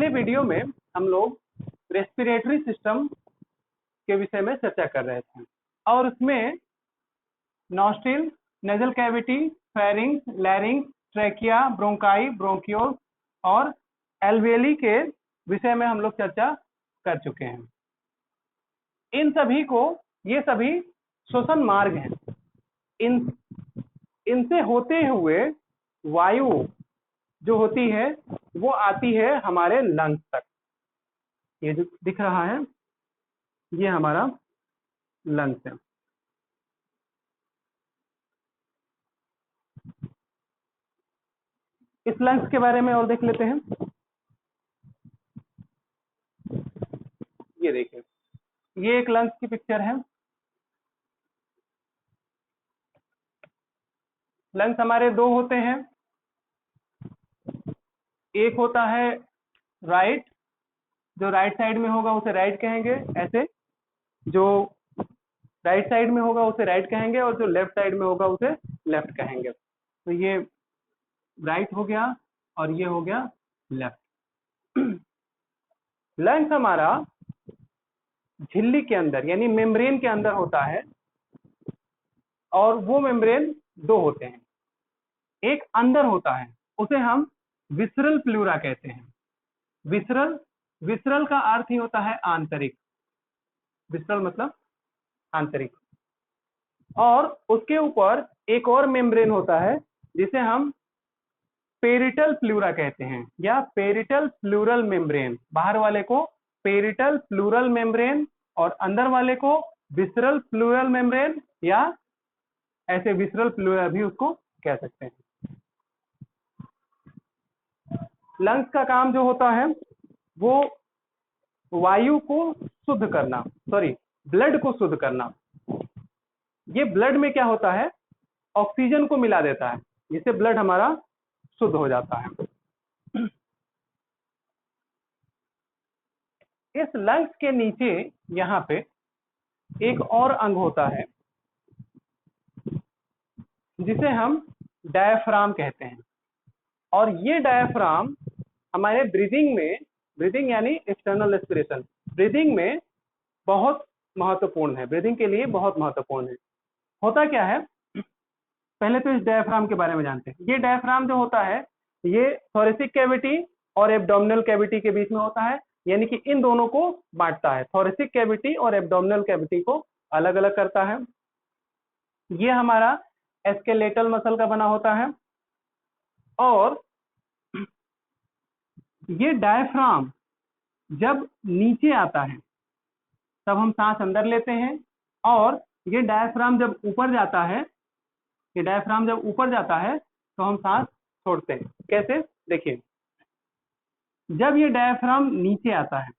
पिछले वीडियो में हम लोग रेस्पिरेटरी सिस्टम के विषय में चर्चा कर रहे थे और उसमें nostril, nasal cavity, pharynx, लैरिंग्स, trachea, bronchi, bronchiole और एल्वेली के विषय में हम लोग चर्चा कर चुके हैं। इन सभी को, ये सभी श्वसन मार्ग हैं। इनसे होते हुए वायु जो होती है वो आती है हमारे लंग्स तक। ये जो दिख रहा है ये हमारा लंग्स है। इस लंग्स के बारे में और देख लेते हैं। ये देखिए, ये एक लंग्स की पिक्चर है। लंग्स हमारे दो होते हैं। एक होता है राइट, जो राइट साइड में होगा उसे राइट कहेंगे, ऐसे जो राइट साइड में होगा उसे राइट कहेंगे और जो लेफ्ट साइड में होगा उसे लेफ्ट कहेंगे। तो ये राइट हो गया और ये हो गया लेफ्ट। लंग्स हमारा झिल्ली के अंदर यानी मेम्ब्रेन के अंदर होता है और वो मेम्ब्रेन दो होते हैं। एक अंदर होता है, उसे हम विसरल प्लूरा कहते हैं। विसरल का अर्थ ही होता है आंतरिक। विसरल मतलब आंतरिक। और उसके ऊपर एक और मेम्ब्रेन होता है जिसे हम पेरिटल प्लूरा कहते हैं या पेरिटल प्लूरल मेम्ब्रेन। बाहर वाले को पेरिटल प्लूरल मेम्ब्रेन और अंदर वाले को विसरल प्लूरल मेम्ब्रेन या ऐसे विसरल प्लूरा भी उसको कह सकते हैं। लंग्स का काम जो होता है वो वायु को शुद्ध करना, ब्लड को शुद्ध करना। ये ब्लड में क्या होता है, ऑक्सीजन को मिला देता है, जिससे ब्लड हमारा शुद्ध हो जाता है। इस लंग्स के नीचे यहाँ पे एक और अंग होता है जिसे हम डायफ्राम कहते हैं। और ये डायफ्राम हमारे ब्रीदिंग यानी एक्सटर्नल रेस्पिरेशन, ब्रीदिंग में बहुत महत्वपूर्ण है। ब्रीदिंग के लिए बहुत महत्वपूर्ण है। होता क्या है, पहले तो इस डायफ्राम के बारे में जानते हैं। ये डायफ्राम जो होता है ये थोरेसिक कैविटी और एब्डोमिनल कैविटी के बीच में होता है, यानी कि इन दोनों को बांटता है। थोरेसिक कैविटी और एब्डोमिनल कैविटी को अलग अलग करता है। ये हमारा स्केलेटल मसल का बना होता है। और ये डायफ्राम जब नीचे आता है तब हम सांस अंदर लेते हैं और ये डायफ्राम जब ऊपर जाता है, ये डायफ्राम जब ऊपर जाता है तो हम सांस छोड़ते हैं। कैसे, देखिए, जब ये डायफ्राम नीचे आता है,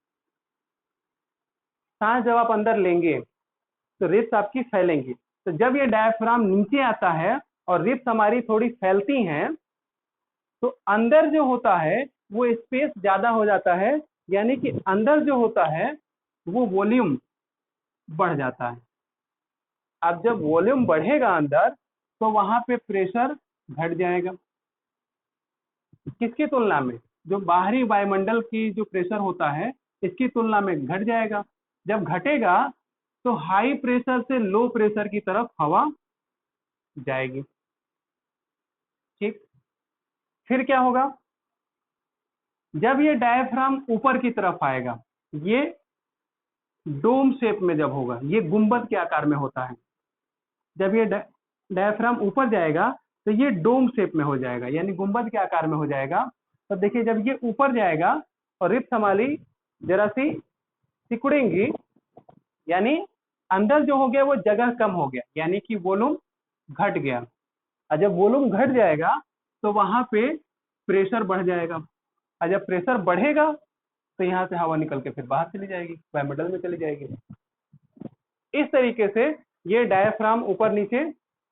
सांस जब आप अंदर लेंगे तो रिब्स आपकी फैलेंगी। तो जब ये डायफ्राम नीचे आता है और रिब्स हमारी थोड़ी फैलती हैं तो अंदर जो होता है वो स्पेस ज्यादा हो जाता है, यानी कि अंदर जो होता है वो वॉल्यूम बढ़ जाता है। अब जब वॉल्यूम बढ़ेगा अंदर तो वहां पे प्रेशर घट जाएगा। किसकी तुलना में, जो बाहरी वायुमंडल की जो प्रेशर होता है इसकी तुलना में घट जाएगा। जब घटेगा तो हाई प्रेशर से लो प्रेशर की तरफ हवा जाएगी। ठीक, फिर क्या होगा, जब ये डायफ्राम ऊपर की तरफ आएगा, ये डोम शेप में जब होगा, ये गुंबद के आकार में होता है। जब ये डायफ्राम ऊपर जाएगा तो ये डोम शेप में हो जाएगा, यानी गुंबद के आकार में हो जाएगा। तो देखिए, जब ये ऊपर जाएगा और रिब्स हमारी जरा सी सिकुड़ेंगी, यानी अंदर जो हो गया वो जगह कम हो गया, यानी कि वॉल्यूम घट गया। और जब वॉल्यूम घट जाएगा तो वहां पे प्रेशर बढ़ जाएगा। और जब प्रेशर बढ़ेगा तो यहाँ से हवा निकल के फिर बाहर चली जाएगी, वायुमंडल में चली जाएगी। इस तरीके से ये डायफ्राम ऊपर नीचे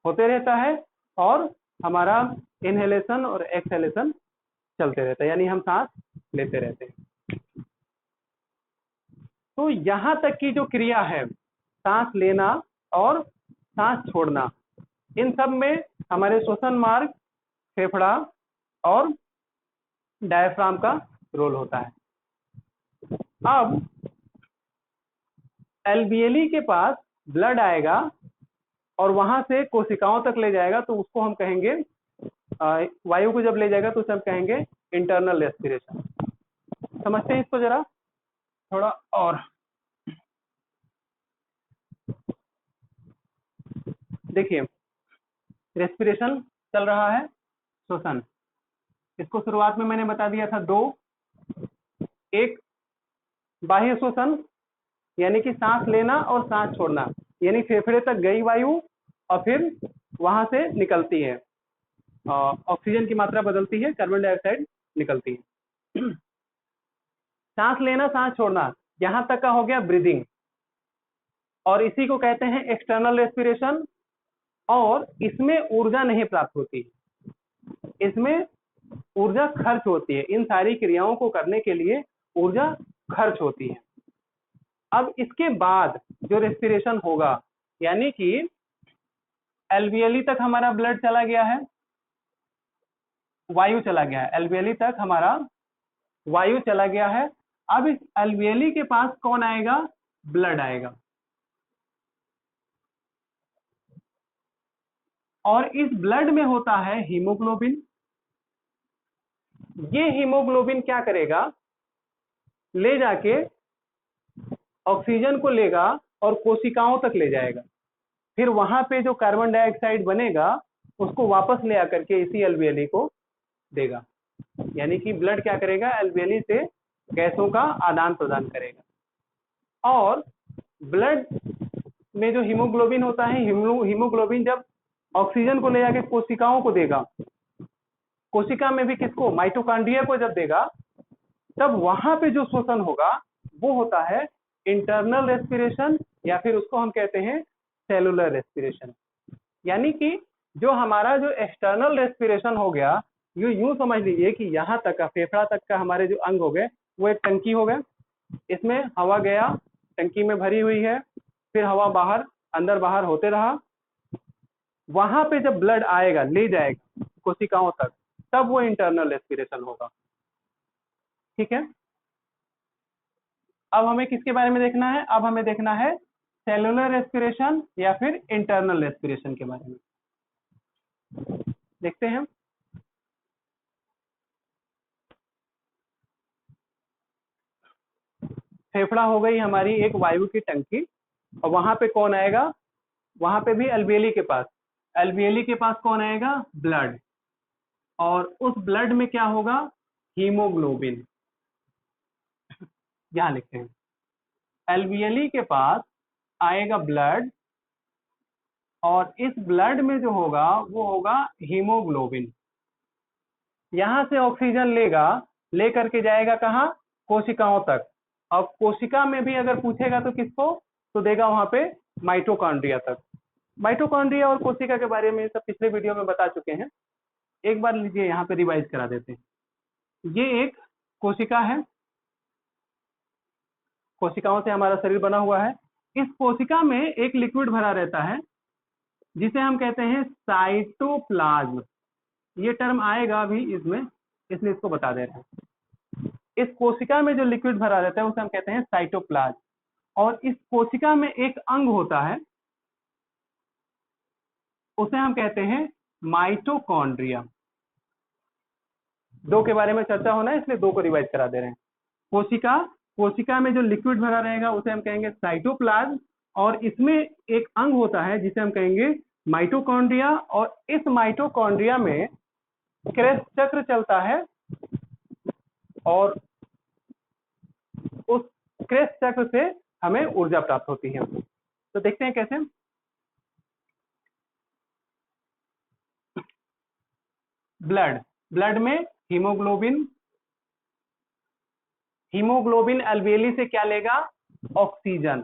होते रहता है और हमारा इनहेलेशन और एक्सहेलेशन चलते रहता है, यानी हम सांस लेते रहते हैं। तो यहाँ तक की जो क्रिया है, सांस लेना और सांस छोड़ना, इन सब में हमारे श्वसन मार्ग, फेफड़ा और डायफ्राम का रोल होता है। अब एल्वियली के पास ब्लड आएगा और वहां से कोशिकाओं तक ले जाएगा, तो उसको हम कहेंगे वायु को जब ले जाएगा तो उसे हम कहेंगे इंटरनल रेस्पिरेशन। समझते हैं इसको जरा थोड़ा और। देखिए, रेस्पिरेशन चल रहा है, श्वसन। इसको शुरुआत में मैंने बता दिया था दो, एक बाह्य श्वसन यानी कि सांस लेना और सांस छोड़ना, यानी फेफड़े तक गई वायु और फिर वहां से निकलती है, ऑक्सीजन की मात्रा बदलती है, कार्बन डाइऑक्साइड निकलती है। सांस लेना सांस छोड़ना यहां तक का हो गया ब्रीदिंग, और इसी को कहते हैं एक्सटर्नल रेस्पिरेशन। और इसमें ऊर्जा नहीं प्राप्त होती, इसमें ऊर्जा खर्च होती है, इन सारी क्रियाओं को करने के लिए ऊर्जा खर्च होती है। अब इसके बाद जो रेस्पिरेशन होगा, यानी कि एल्वियली तक हमारा ब्लड चला गया है, वायु चला गया है, एल्वियली तक हमारा वायु चला गया है। अब इस एल्वियली के पास कौन आएगा? ब्लड आएगा। और इस ब्लड में होता है हीमोग्लोबिन। ये हीमोग्लोबिन क्या करेगा? ले जाके ऑक्सीजन को लेगा और कोशिकाओं तक ले जाएगा, फिर वहां पे जो कार्बन डाइऑक्साइड बनेगा उसको वापस ले आकर के इसी एल्वियली को देगा। यानी कि ब्लड क्या करेगा? एल्वियली से गैसों का आदान प्रदान करेगा। और ब्लड में जो हीमोग्लोबिन होता है, हीमोग्लोबिन जब ऑक्सीजन को ले जाके कोशिकाओं को देगा, कोशिका में भी किसको? माइटोकॉन्ड्रिया को जब देगा, तब वहां पे जो श्वसन होगा वो होता है इंटरनल रेस्पिरेशन, या फिर उसको हम कहते हैं सेलुलर रेस्पिरेशन। यानी कि जो हमारा जो एक्सटर्नल रेस्पिरेशन हो गया, यूं समझ लीजिए कि यहाँ तक का, फेफड़ा तक का हमारे जो अंग हो गए वो एक टंकी हो गए, इसमें हवा गया, टंकी में भरी हुई है, फिर हवा बाहर अंदर बाहर होते रहा, वहां पे जब ब्लड आएगा, ले जाएगा कोशिकाओं तक, तब वो इंटरनल रेस्पिरेशन होगा। ठीक है, अब हमें किसके बारे में देखना है? अब हमें देखना है सेलुलर रेस्पिरेशन या फिर इंटरनल रेस्पिरेशन के बारे में। देखते हैं। फेफड़ा हो गई हमारी एक वायु की टंकी, और वहां पे कौन आएगा? वहां पे भी एल्वियली के पास, एल्वियली के पास कौन आएगा? ब्लड। और उस ब्लड में क्या होगा? हीमोग्लोबिन। यहां लिखते हैं, एल्वियली के पास आएगा ब्लड, और इस ब्लड में जो होगा वो होगा हीमोग्लोबिन। यहां से ऑक्सीजन लेगा, लेकर के जाएगा कहाँ? कोशिकाओं तक। और कोशिका में भी अगर पूछेगा तो किसको? तो देगा वहां पे माइटोकॉन्ड्रिया तक। माइटोकॉन्ड्रिया और कोशिका के बारे में सब पिछले वीडियो में बता चुके हैं, एक बार लीजिए यहाँ पे रिवाइज करा देते हैं। ये एक कोशिका है, कोशिकाओं से हमारा शरीर बना हुआ है। इस कोशिका में एक लिक्विड भरा रहता है जिसे हम कहते हैं साइटोप्लाज्म। ये टर्म आएगा अभी इसमें, इसलिए इसको बता दे रहे हैं। इस कोशिका में जो लिक्विड भरा रहता है उसे हम कहते हैं साइटोप्लाज्म। और इस कोशिका में एक अंग होता है, उसे हम कहते हैं माइटोकॉन्ड्रिया। दो के बारे में चर्चा होना है, इसलिए दो को रिवाइज करा दे रहे हैं। कोशिका, कोशिका में जो लिक्विड भरा रहेगा उसे हम कहेंगे साइटोप्लाज्म, और इसमें एक अंग होता है जिसे हम कहेंगे माइटोकॉन्ड्रिया। और इस माइटोकॉन्ड्रिया में क्रेस्ट चक्र चलता है, और उस क्रेस्ट चक्र से हमें ऊर्जा प्राप्त होती है। तो देखते हैं कैसे। ब्लड, ब्लड में हीमोग्लोबिन, हीमोग्लोबिन एल्वियली से क्या लेगा? ऑक्सीजन।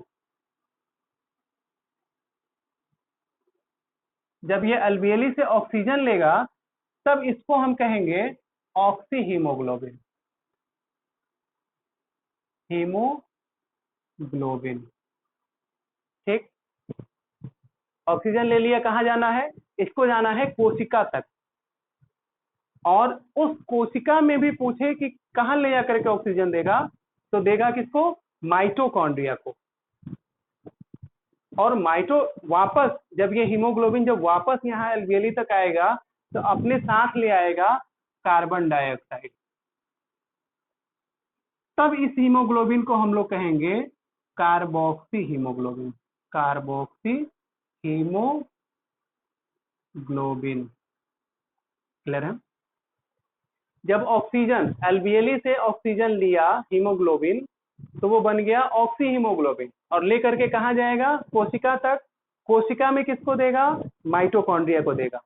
जब ये एल्वियली से ऑक्सीजन लेगा तब इसको हम कहेंगे ऑक्सी हीमोग्लोबिन, हीमोग्लोबिन। ठीक, ऑक्सीजन ले लिया, कहाँ जाना है? इसको जाना है कोशिका तक। और उस कोशिका में भी पूछे कि कहाँ ले जाकर के ऑक्सीजन देगा, तो देगा किसको? माइटोकॉन्ड्रिया को। और वापस जब ये हीमोग्लोबिन जब वापस यहाँ एल्वियली तक आएगा तो अपने साथ ले आएगा कार्बन डाइऑक्साइड। तब इस हीमोग्लोबिन को हम लोग कहेंगे carboxy haemoglobin. Carboxy haemoglobin. Clear है? जब ऑक्सीजन एल्वियली से ऑक्सीजन लिया हीमोग्लोबिन तो वो बन गया ऑक्सी हीमोग्लोबिन और लेकर के कहाँ जाएगा? कोशिका तक। कोशिका में किसको देगा? माइटोकॉन्ड्रिया को देगा।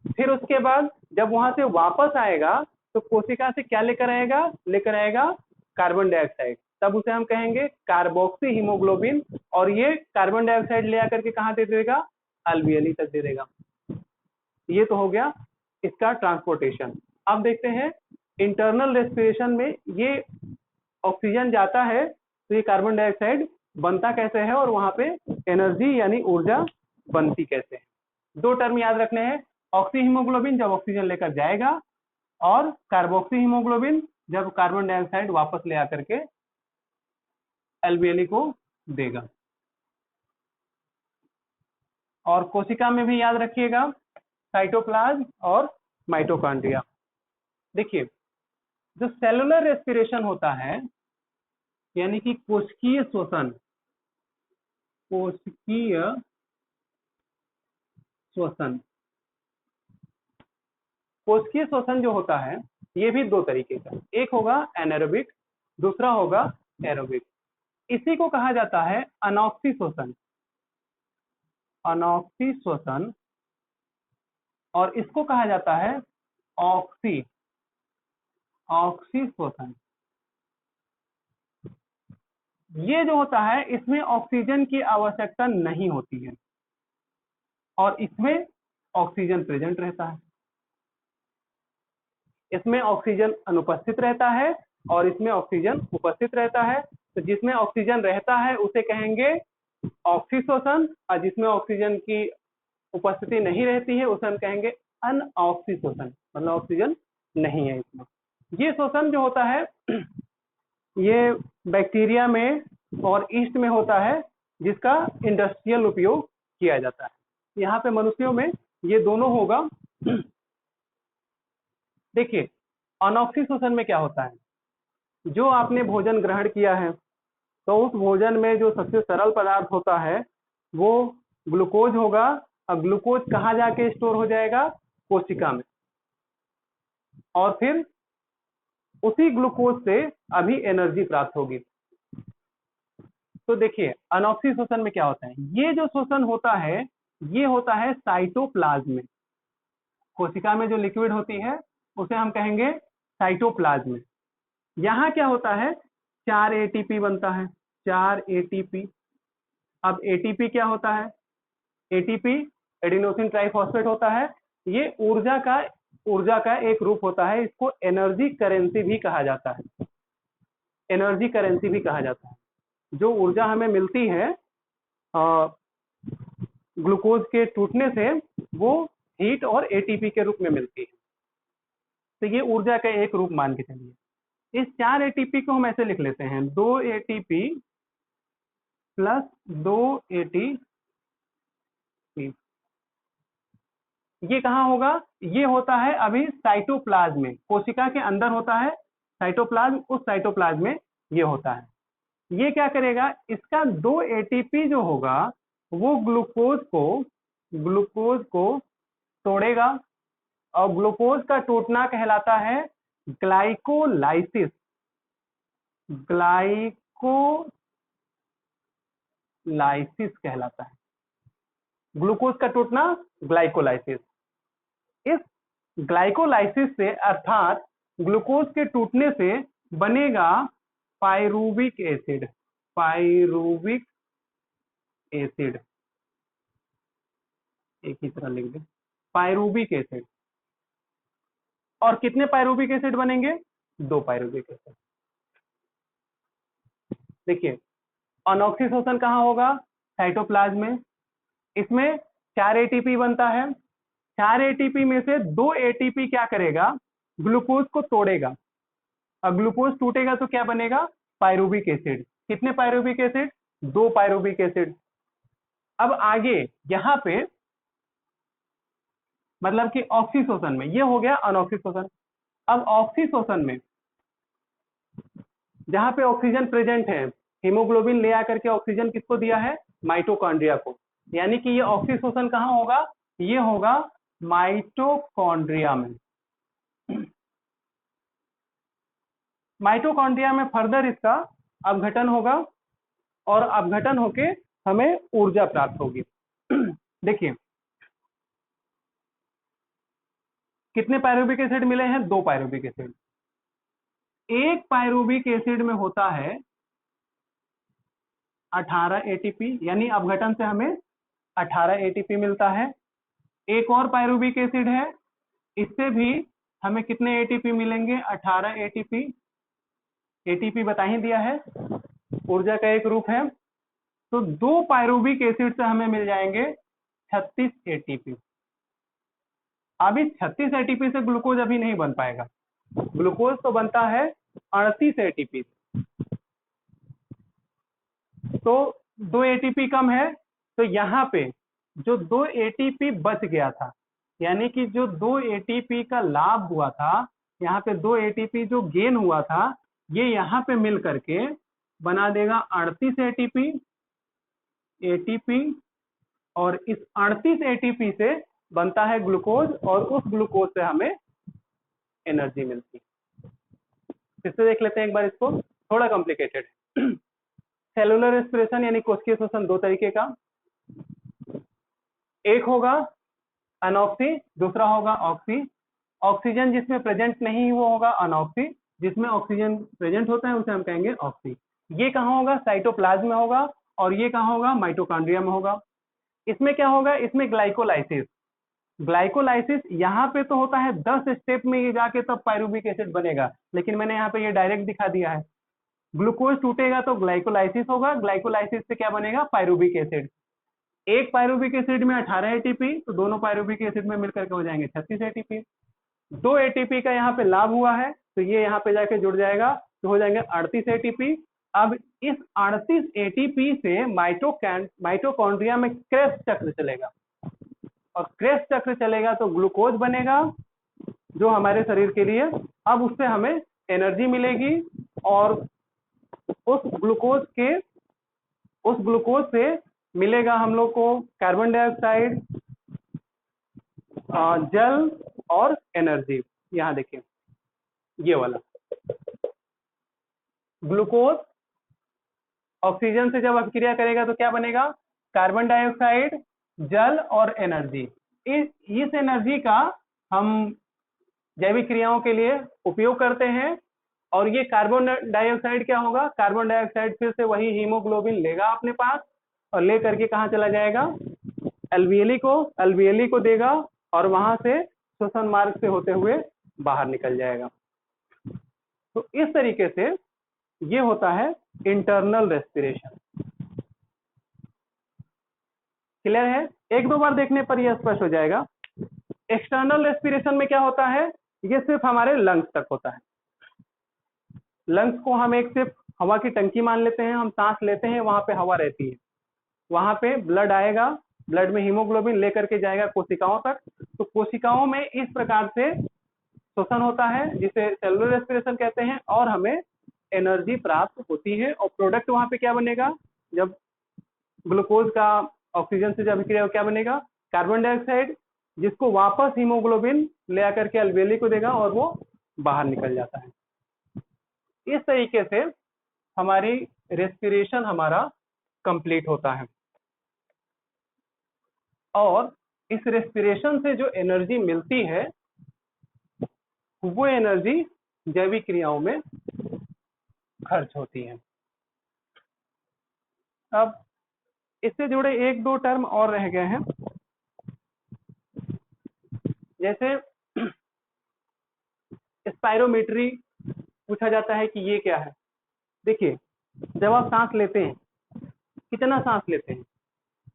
फिर उसके बाद जब वहां से वापस आएगा तो कोशिका से क्या लेकर आएगा? लेकर आएगा कार्बन डाइऑक्साइड। तब उसे हम कहेंगे कार्बोक्सी हीमोग्लोबिन और ये कार्बन डाइऑक्साइड ले आकर के कहाँ दे देगा? एल्वियली तक दे देगा। ये तो हो गया इसका ट्रांसपोर्टेशन। अब देखते हैं इंटरनल रेस्पिरेशन में ये ऑक्सीजन जाता है तो ये कार्बन डाइऑक्साइड बनता कैसे है और वहां पे एनर्जी यानी ऊर्जा बनती कैसे है। दो टर्म याद रखने हैं, ऑक्सी हीमोग्लोबिन जब ऑक्सीजन लेकर जाएगा और कार्बोक्सी हीमोग्लोबिन जब कार्बन डाइऑक्साइड वापस ले आकर के एल्वियली को देगा। और कोशिका में भी याद रखिएगा साइटोप्लाज्म और माइटोकॉन्ड्रिया। देखिए जो सेलुलर रेस्पिरेशन होता है यानी कि कोशिकीय श्वसन, कोशिकीय श्वसन, कोशिकीय श्वसन जो होता है ये भी दो तरीके का, एक होगा एनारोबिक, दूसरा होगा एरोबिक। इसी को कहा जाता है अनॉक्सी श्वसन, अनॉक्सी श्वसन, और इसको कहा जाता है ऑक्सी, ऑक्सी श्वसन। ये जो होता है इसमें ऑक्सीजन की आवश्यकता नहीं होती है और इसमें ऑक्सीजन प्रेजेंट रहता है। इसमें ऑक्सीजन अनुपस्थित रहता है और इसमें ऑक्सीजन उपस्थित रहता है। तो जिसमें ऑक्सीजन रहता है उसे कहेंगे ऑक्सी श्वसन और जिसमें ऑक्सीजन की उपस्थिति नहीं रहती है उसे हम कहेंगे अनऑक्सी श्वसन, मतलब ऑक्सीजन नहीं है इसमें। ये श्वसन जो होता है ये बैक्टीरिया में और ईस्ट में होता है जिसका इंडस्ट्रियल उपयोग किया जाता है। यहाँ पे मनुष्यों में ये दोनों होगा। देखिए अनॉक्सी श्वसन में क्या होता है, जो आपने भोजन ग्रहण किया है तो उस भोजन में जो सबसे सरल पदार्थ होता है वो ग्लूकोज होगा और ग्लूकोज कहाँ जाके स्टोर हो जाएगा? कोशिका में। और फिर उसी ग्लूकोज से अभी एनर्जी प्राप्त होगी। तो देखिए अनॉक्सी श्वसन में क्या होता है, ये जो श्वसन होता है ये होता है साइटोप्लाज्म में। कोशिका में जो लिक्विड होती है उसे हम कहेंगे साइटोप्लाज्म में। यहाँ क्या होता है 4 एटीपी बनता है, 4 एटीपी। अब एटीपी क्या होता है? एटीपी एडिनोसिन ट्राइफॉस्फेट होता है। ये ऊर्जा का एक रूप होता है। इसको एनर्जी करेंसी भी कहा जाता है, एनर्जी करेंसी भी कहा जाता है। जो ऊर्जा हमें मिलती है ग्लूकोज के टूटने से वो हीट और एटीपी के रूप में मिलती है। तो ये ऊर्जा का एक रूप मान के चलिए। इस 4 एटीपी को हम ऐसे लिख लेते हैं 2 एटीपी प्लस 2 एटीपी। ये कहाँ होगा? ये होता है अभी साइटोप्लाज्म में, कोशिका के अंदर होता है साइटोप्लाज्म, उस साइटोप्लाज्म में ये होता है। ये क्या करेगा? इसका 2 एटीपी जो होगा वो ग्लूकोज को तोड़ेगा और ग्लूकोज का टूटना कहलाता है ग्लाइकोलाइसिस। ग्लाइकोलाइसिस कहलाता है, ग्लूकोज का टूटना ग्लाइकोलाइसिस। इस ग्लाइकोलाइसिस से अर्थात ग्लूकोज के टूटने से बनेगा पायरूविक एसिड। पायरूविक एसिड एक ही तरह लिख दे, पायरूविक एसिड। और कितने पायरूविक एसिड बनेंगे? 2 पायरूविक एसिड। देखिए अनॉक्सी श्वसन कहाँ होगा? साइटोप्लाज्म में। इसमें 4 एटीपी बनता है। 4 एटीपी में से 2 एटीपी क्या करेगा? ग्लूकोज को तोड़ेगा। अब ग्लूकोज टूटेगा तो क्या बनेगा? Pyruvic acid. कितने पायरुविक एसिड? 2 pyruvic acid. अब आगे यहाँ पे मतलब कि ऑक्सीशोषण में, ये हो गया अनऑक्सीशोषण। अब ऑक्सीशोषण में जहां पे ऑक्सीजन प्रेजेंट है, हीमोग्लोबिन ले आकर के ऑक्सीजन किसको दिया है? माइटोकॉन्ड्रिया को। यानी कि ये ऑक्सीशोषण कहाँ होगा? ये होगा माइटोकॉन्ड्रिया में। माइटोकॉन्ड्रिया में फर्दर इसका अपघटन होगा और अपघटन होके हमें ऊर्जा प्राप्त होगी। देखिए कितने पायरुविक एसिड मिले हैं? 2 पायरुविक एसिड। एक पायरुविक एसिड में होता है 18 एटीपी, यानी अपघटन से हमें 18 एटीपी मिलता है। एक और पायरुविक एसिड है, इससे भी हमें कितने एटीपी मिलेंगे? 18 एटीपी। एटीपी बता ही दिया है, ऊर्जा का एक रूप है। तो 2 पायरुविक एसिड से हमें मिल जाएंगे 36 एटीपी। अब इस 36 एटीपी से ग्लूकोज अभी नहीं बन पाएगा, ग्लूकोज तो बनता है 38 एटीपी। तो 2 एटीपी कम है, तो यहाँ पे जो 2 एटीपी बच गया था, यानी कि जो 2 एटीपी का लाभ हुआ था, यहाँ पे 2 एटीपी जो गेन हुआ था, ये यहाँ पे मिल करके बना देगा 38 एटीपी। और इस 38 एटीपी से बनता है ग्लूकोज, और उस ग्लूकोज से हमें एनर्जी मिलती है। फिर से देख लेते हैं एक बार इसको, थोड़ा कॉम्प्लिकेटेड है। सेलुलर रेस्पिरेशन यानी कोशिकीय श्वसन 2 तरीके का, एक होगा अनऑक्सी, दूसरा होगा ऑक्सी। ऑक्सीजन जिसमें प्रेजेंट नहीं वो होगा अनऑक्सी, जिसमें ऑक्सीजन प्रेजेंट होता है उसे हम कहेंगे ऑक्सी। ये कहाँ होगा? साइटोप्लाज्म में होगा, और ये कहाँ होगा? माइटोकॉन्ड्रिया में होगा। इसमें क्या होगा? इसमें ग्लाइकोलाइसिस। ग्लाइकोलाइसिस यहाँ पे तो होता है 10 स्टेप में ये जाके तब पायरुविक एसिड बनेगा, लेकिन मैंने यहाँ पे ये डायरेक्ट दिखा दिया है। ग्लूकोज टूटेगा तो ग्लाइकोलाइसिस होगा, ग्लाइकोलाइसिस से क्या बनेगा? Pyruvic acid. एक पायरुविक एसिड में 18 एटीपी, तो दोनों पायरुविक एसिड में मिलकर के हो जाएंगे 36 एटीपी। 2 एटीपी का यहाँ पे लाभ हुआ है, तो ये यहाँ पे जाके जुड़ जाएगा, तो हो जाएंगे 38 एटीपी। अब इस 38 एटीपी से माइटोकॉन्ड्रिया में क्रेब्स चक्र चलेगा, और क्रेब्स चक्र चलेगा तो ग्लूकोज बनेगा जो हमारे शरीर के लिए, अब उससे हमें एनर्जी मिलेगी, और उस ग्लूकोज से मिलेगा हम लोग को कार्बन डाइऑक्साइड, जल और एनर्जी। यहाँ देखिए ये वाला ग्लूकोज ऑक्सीजन से जब अभिक्रिया करेगा तो क्या बनेगा? कार्बन डाइऑक्साइड, जल और एनर्जी। इस एनर्जी का हम जैविक क्रियाओं के लिए उपयोग करते हैं, और ये कार्बन डाइऑक्साइड क्या होगा? कार्बन डाइऑक्साइड फिर से वही हीमोग्लोबिन लेगा अपने पास, और ले करके कहाँ चला जाएगा? अल्वियली को देगा, और वहां से श्वसन मार्ग से होते हुए बाहर निकल जाएगा। तो इस तरीके से ये होता है इंटरनल रेस्पिरेशन। क्लियर है? एक दो बार देखने पर यह स्पष्ट हो जाएगा। एक्सटर्नल रेस्पिरेशन में क्या होता है? ये सिर्फ हमारे लंग्स तक होता है। लंग्स को हम एक सिर्फ हवा की टंकी मान लेते हैं, हम सांस लेते हैं, वहां पे हवा रहती है, वहां पे ब्लड आएगा, ब्लड में हीमोग्लोबिन लेकर के जाएगा कोशिकाओं तक, तो कोशिकाओं में इस प्रकार से श्वसन होता है जिसे सेलुलर रेस्पिरेशन कहते हैं, और हमें एनर्जी प्राप्त होती है। और प्रोडक्ट वहां पे क्या बनेगा? जब ग्लूकोज का ऑक्सीजन से जब अभिक्रिया क्या बनेगा? कार्बन डाइऑक्साइड, जिसको वापस हीमोग्लोबिन ले आकर के अल्वेली को देगा, और वो बाहर निकल जाता है। इस तरीके से हमारी रेस्पिरेशन हमारा कंप्लीट होता है, और इस रेस्पिरेशन से जो एनर्जी मिलती है वो एनर्जी जैविक क्रियाओं में खर्च होती है। अब इससे जुड़े एक दो टर्म और रह गए हैं, जैसे स्पायरोमेट्री पूछा जाता है कि ये क्या है। देखिए जब आप सांस लेते हैं, कितना सांस लेते हैं,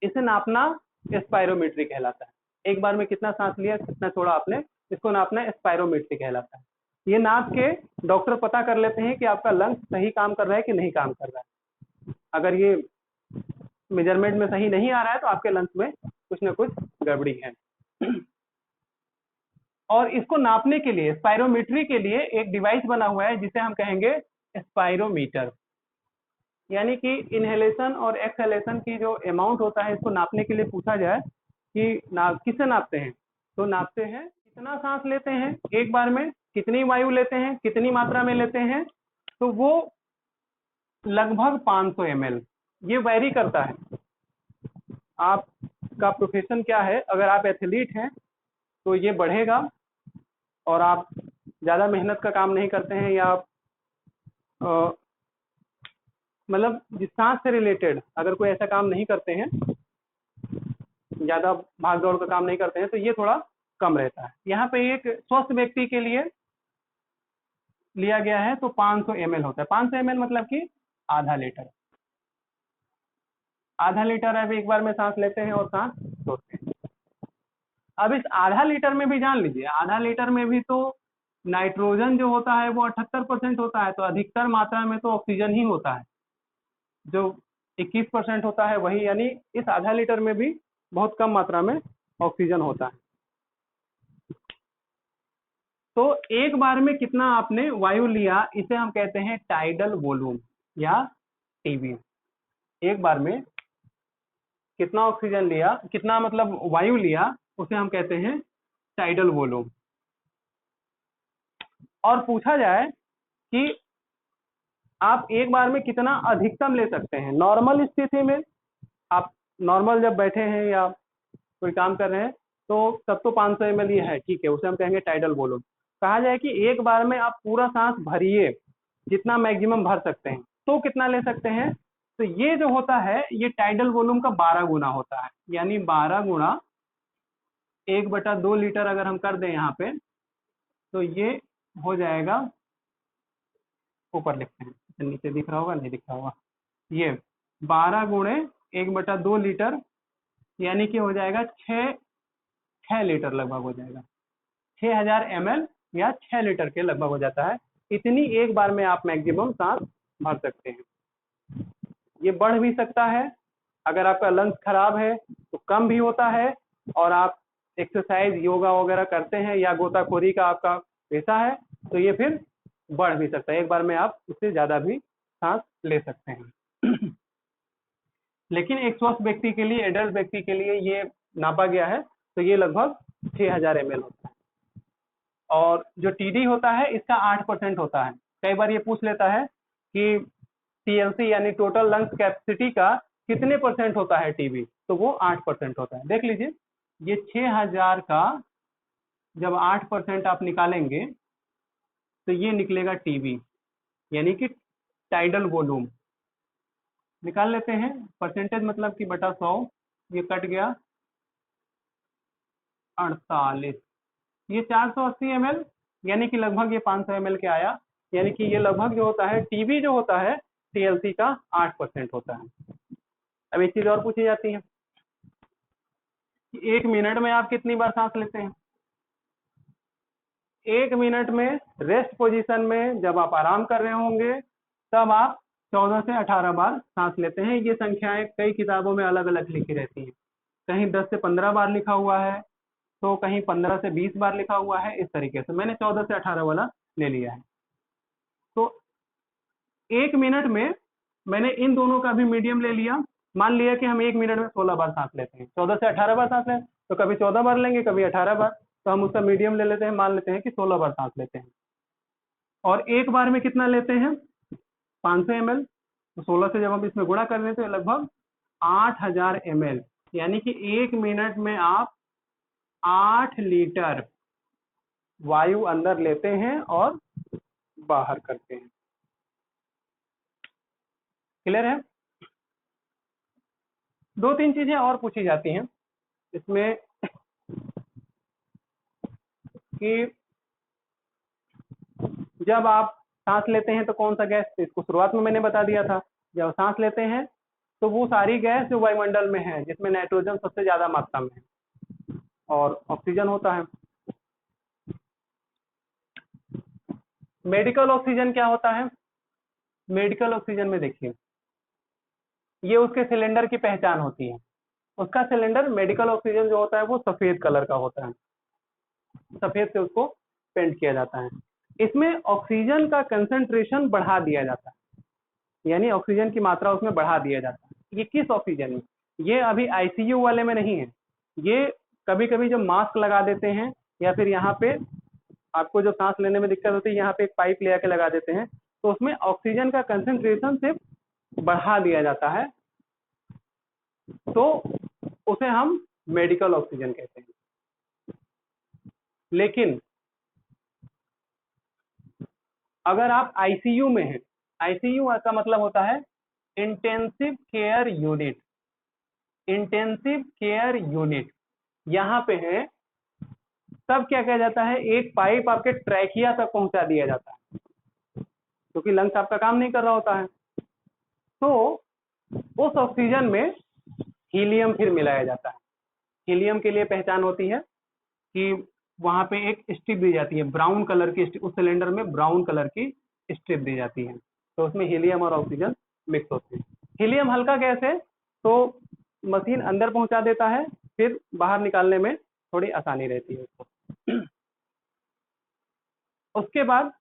इसे नापना स्पायरोमेट्री कहलाता है। एक बार में कितना सांस लिया, कितना छोड़ा आपने, इसको नापना स्पायरोमेट्री कहलाता है। ये नाप के डॉक्टर पता कर लेते हैं कि आपका लंग्स सही काम कर रहा है कि नहीं काम कर रहा है। अगर ये मेजरमेंट में सही नहीं आ रहा है तो आपके लंग्स में कुछ ना कुछ गड़बड़ी है। और इसको नापने के लिए स्पायरोमीट्री के लिए एक डिवाइस बना हुआ है जिसे हम कहेंगे स्पायरोमीटर, यानी कि इनहेलेशन और एक्सहेलेशन की जो अमाउंट होता है इसको नापने के लिए पूछा जाए कि किससे नापते हैं, तो नापते हैं कितना सांस लेते हैं एक बार में, कितनी वायु लेते हैं, कितनी मात्रा में लेते हैं, तो वो लगभग 500 ml। ये वैरी करता है, आपका प्रोफेशन क्या है। अगर आप एथलीट हैं तो ये बढ़ेगा, और आप ज़्यादा मेहनत का काम नहीं करते हैं या आप मतलब जिस सांस से रिलेटेड अगर कोई ऐसा काम नहीं करते हैं, ज़्यादा भाग दौड़ का काम नहीं करते हैं, तो ये थोड़ा कम रहता है। यहाँ पे एक स्वस्थ व्यक्ति के लिए लिया गया है तो 500 ml होता है। 500 ml मतलब कि आधा लीटर। आधा लीटर अब एक बार में सांस लेते हैं और सांस छोड़ते हैं। अब इस आधा लीटर में भी जान लीजिए, आधा लीटर में भी तो नाइट्रोजन जो होता है वो 78% होता है, तो अधिकतर मात्रा में तो ऑक्सीजन ही होता है। जो 21% होता है वही, यानी इस आधा लीटर में भी बहुत कम मात्रा में ऑक्सीजन होता है। तो एक बार में कितना आपने वायु लिया, इसे हम कहते हैं टाइडल वॉल्यूम या टीवी। एक बार में कितना ऑक्सीजन लिया, कितना मतलब वायु लिया, उसे हम कहते हैं टाइडल वॉल्यूम। और पूछा जाए कि आप एक बार में कितना अधिकतम ले सकते हैं। नॉर्मल स्थिति में आप नॉर्मल जब बैठे हैं या कोई काम कर रहे हैं तो तब तो 500 ml ही है, ठीक है, उसे हम कहेंगे टाइडल वॉल्यूम। कहा जाए कि एक बार में आप पूरा सांस भरिए, जितना मैक्सिमम भर सकते हैं, तो कितना ले सकते हैं, तो ये जो होता है ये टाइडल वॉल्यूम का 12 गुना होता है। यानी 12 गुणा 1/2 लीटर अगर हम कर दें यहाँ पे, तो ये हो जाएगा, ऊपर लिखते हैं, नीचे दिख रहा होगा, नहीं दिख रहा होगा, ये 12 गुणे 1/2 लीटर, यानी कि हो जाएगा 6 लीटर लगभग हो जाएगा। 6000 ml या 6 लीटर के लगभग हो जाता है। इतनी एक बार में आप मैक्सिमम सांस भर सकते हैं। ये बढ़ भी सकता है, अगर आपका लंग्स खराब है तो कम भी होता है, और आप एक्सरसाइज योगा वगैरह करते हैं या गोताखोरी का आपका पेशा है तो ये फिर बढ़ भी सकता है। एक बार में आप उससे ज़्यादा भी सांस ले सकते हैं। लेकिन एक स्वस्थ व्यक्ति के लिए, एडल्ट व्यक्ति के लिए ये नापा गया है तो ये लगभग 6000 ml होता है। और जो टीडी होता है इसका 8% होता है। कई बार ये पूछ लेता है कि टीएलसी यानी टोटल लंग्स कैपेसिटी का कितने % होता है टीबी, तो वो 8% होता है। देख लीजिए, ये 6000 का जब 8% आप निकालेंगे तो ये निकलेगा टीबी, यानी कि टाइडल वॉल्यूम। निकाल लेते हैं, परसेंटेज मतलब कि बटा 100, ये कट गया 48, ये 480 ml, यानी कि लगभग ये 500 ml के आया। यानी कि ये लगभग जो होता है टीबी जो होता है टीएलसी का 8% होता है। अब एक चीज और पूछी जाती है कि 1 मिनट में आप कितनी बार सांस लेते हैं। 1 मिनट में रेस्ट पोजीशन में जब आप आराम कर रहे होंगे तब आप 14 से 18 बार सांस लेते हैं। ये संख्याएं कई किताबों में अलग अलग लिखी रहती हैं, कहीं 10 से 15 बार लिखा हुआ है, तो कहीं 15 से 20 बार लिखा हुआ है। इस तरीके से मैंने 14 से 18 वाला ले लिया है। तो 1 मिनट में मैंने इन दोनों का भी मीडियम ले लिया। मान लिया कि हम 1 मिनट में 16 बार सांस लेते हैं, 14 से 18 बार सांस लें तो कभी 14 बार लेंगे, कभी 18 बार, तो हम उसका मीडियम ले लेते हैं, मान लेते हैं कि 16 बार सांस लेते हैं। और एक बार में कितना लेते हैं, 500 ml, तो 16 से जब हम इसमें गुणा कर लेते हैं लगभग 8000 ml, यानी कि 1 मिनट में आप 8 लीटर वायु अंदर लेते हैं और बाहर करते हैं। क्लियर है। 2-3 चीजें और पूछी जाती हैं इसमें कि जब आप सांस लेते हैं तो कौन सा गैस, इसको शुरुआत में मैंने बता दिया था। जब सांस लेते हैं तो वो सारी गैस जो वायुमंडल में है, जिसमें नाइट्रोजन सबसे ज्यादा मात्रा में है और ऑक्सीजन होता है, मेडिकल ऑक्सीजन क्या होता है? मेडिकल ऑक्सीजन में देखिए, ये उसके सिलेंडर की पहचान होती है। उसका सिलेंडर मेडिकल ऑक्सीजन जो होता है वो सफेद कलर का होता है, सफेद से उसको पेंट किया जाता है। इसमें ऑक्सीजन का कंसंट्रेशन बढ़ा दिया जाता है, यानी ऑक्सीजन की मात्रा उसमें बढ़ा दिया जाता है। ये किस ऑक्सीजन में? ये अभी आईसीयू वाले में नहीं है। ये कभी कभी जब मास्क लगा देते हैं या फिर यहाँ पे आपको जो सांस लेने में दिक्कत होती है, यहाँ पे एक पाइप ले आके लगा देते हैं, तो उसमें ऑक्सीजन का कंसंट्रेशन सिर्फ बढ़ा दिया जाता है, तो उसे हम मेडिकल ऑक्सीजन कहते हैं। लेकिन अगर आप आईसीयू में हैं, आईसीयू का मतलब होता है intensive care unit. Intensive care unit यहाँ पे है, तब क्या किया जाता है, एक पाइप आपके ट्रैकिया तक पहुंचा दिया जाता है, क्योंकि लंग्स आपका काम नहीं कर रहा होता है। तो उस ऑक्सीजन में हीलियम फिर मिलाया जाता है। हीलियम के लिए पहचान होती है कि वहां पे एक स्ट्रिप दी जाती है, ब्राउन कलर की, उस सिलेंडर में ब्राउन कलर की स्ट्रिप दी जाती है, तो उसमें हीलियम और ऑक्सीजन मिक्स होते हैं। हीलियम हल्का गैस है, तो मशीन अंदर पहुंचा देता है, फिर बाहर निकालने में थोड़ी आसानी रहती है उसको। उसके बाद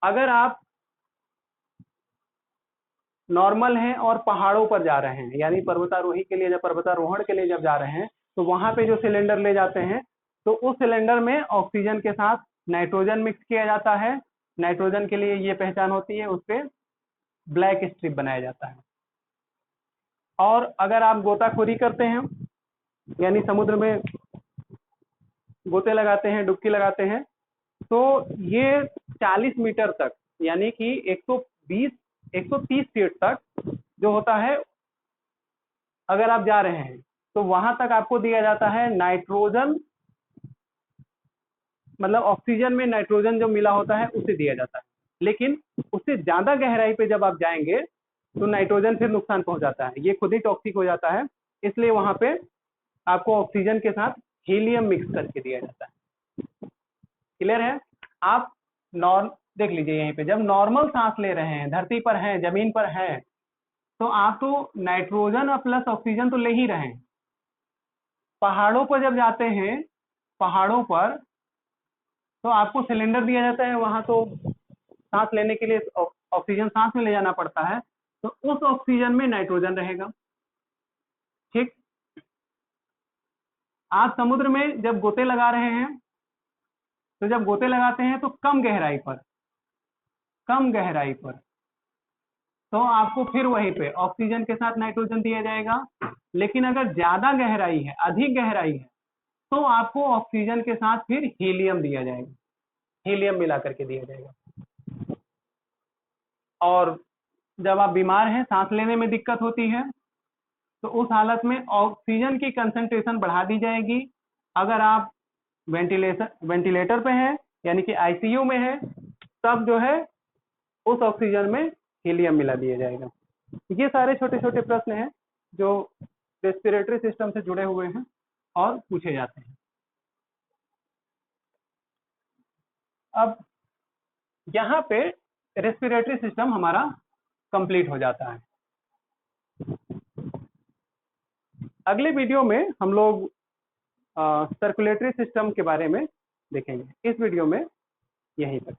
अगर आप नॉर्मल हैं और पहाड़ों पर जा रहे हैं, यानी पर्वतारोही के लिए, जब पर्वतारोहण के लिए जब जा रहे हैं, तो वहां पे जो सिलेंडर ले जाते हैं, तो उस सिलेंडर में ऑक्सीजन के साथ नाइट्रोजन मिक्स किया जाता है। नाइट्रोजन के लिए ये पहचान होती है, उस पर ब्लैक स्ट्रिप बनाया जाता है। और अगर आप गोताखोरी करते हैं, यानी समुद्र में गोते लगाते हैं, डुबकी लगाते हैं, तो ये 40 मीटर तक, यानी कि 130 फीट तक जो होता है, अगर आप जा रहे हैं तो वहां तक आपको दिया जाता है नाइट्रोजन, मतलब ऑक्सीजन में नाइट्रोजन जो मिला होता है उसे दिया जाता है। लेकिन उससे ज्यादा गहराई पे जब आप जाएंगे तो नाइट्रोजन फिर नुकसान पहुंचाता है, ये खुद ही टॉक्सिक हो जाता है, इसलिए वहां पे आपको ऑक्सीजन के साथ हीलियम मिक्स करके दिया जाता है। क्लियर है? आप देख लीजिए, यहीं पे जब नॉर्मल सांस ले रहे हैं, धरती पर हैं, जमीन पर हैं, तो आप तो नाइट्रोजन और प्लस ऑक्सीजन तो ले ही रहे हैं। पहाड़ों पर जब जाते हैं, पहाड़ों पर तो आपको सिलेंडर दिया जाता है, वहां तो सांस लेने के लिए ऑक्सीजन सांस में ले जाना पड़ता है, तो उस ऑक्सीजन में नाइट्रोजन रहेगा। ठीक, आप समुद्र में जब गोते लगा रहे हैं, तो जब गोते लगाते हैं तो कम गहराई पर तो आपको फिर वहीं पे ऑक्सीजन के साथ नाइट्रोजन दिया जाएगा। लेकिन अगर ज्यादा गहराई है, अधिक गहराई है, तो आपको ऑक्सीजन के साथ फिर हीलियम दिया जाएगा, हीलियम मिला करके दिया जाएगा। और जब आप बीमार हैं, सांस लेने में दिक्कत होती है, तो उस हालत में ऑक्सीजन की कंसंट्रेशन बढ़ा दी जाएगी। अगर आप वेंटिलेटर पे हैं, यानी कि आईसीयू में है, तब जो है उस ऑक्सीजन में हीलियम मिला दिया जाएगा। ये सारे छोटे छोटे प्रश्न हैं जो रेस्पिरेटरी सिस्टम से जुड़े हुए हैं और पूछे जाते हैं। अब यहाँ पे रेस्पिरेटरी सिस्टम हमारा कंप्लीट हो जाता है। अगले वीडियो में हम लोग सर्कुलेटरी सिस्टम के बारे में देखेंगे। इस वीडियो में यहीं तक।